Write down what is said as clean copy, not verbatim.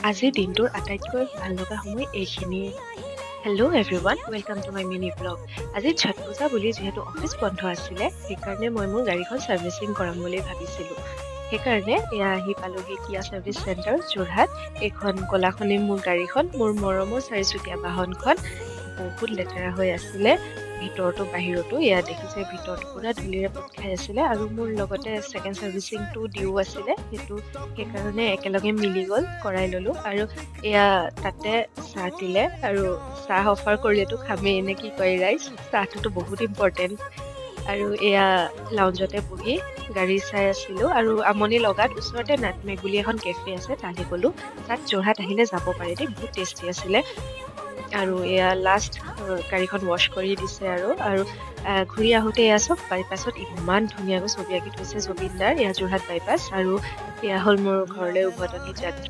আজিৰ দিনটোৰ আটাইতকৈ ভাল লগা সময় এইখিনিয়ে। Hello' everyone, welcome to my mini blog. আজি ছট পূজা বুলি যিহেতু অফিচ বন্ধ আছিলে, সেইকাৰণে মই মোৰ গাড়ীখন ছাৰ্ভিচিং কৰাম বুলি ভাবিছিলোঁ। সেইকাৰণে এয়া আহি পালোহি কিয়া ছাৰ্ভিচ চেণ্টাৰ যোৰহাট। এইখন কলাখনি মোৰ গাড়ীখন, মোৰ মৰমৰ চাৰিচকীয়া বাহনখন বহুত লেতেৰা হৈ আছিলে। ভিতৰতো বাহিৰতো এয়া দেখিছে, ভিতৰতো পুৰা ধূলিৰে পোত খাই আছিলে আৰু মোৰ লগতে ছেকেণ্ড ছাৰ্ভিচিংটো ডিউ আছিলে, সেইকাৰণে একেলগে মিলি গ'ল, কৰাই ল'লো। আৰু এয়া তাতে চাহ দিলে আৰু চাহ অফাৰ কৰিলেতো খামেই নে কি কয় ৰাইজ, চাহটোতো বহুত ইম্পৰ্টেণ্ট। আৰু এয়া লাউঞ্জতে বহি গাড়ী চাই আছিলো আৰু আমনি লগাত ওচৰতে নাটমেগ বুলি এখন কেফে আছে, তালৈ গ'লো। তাত যোৰহাট আহিলে যাব পাৰে দেই, বহুত টেষ্টি আছিলে। আৰু এয়া লাষ্ট গাড়ীখন ৱাছ কৰি দিছে আৰু ঘূৰি আহোতে এয়া চব বাইপাছত ইমান ধুনীয়াকৈ ছবি আঁকি থৈছে জুবিনদাৰ, এয়া যোৰহাট বাইপাছ। আৰু এয়া হ'ল মোৰ ঘৰলৈ উভতনি যাত্ৰা।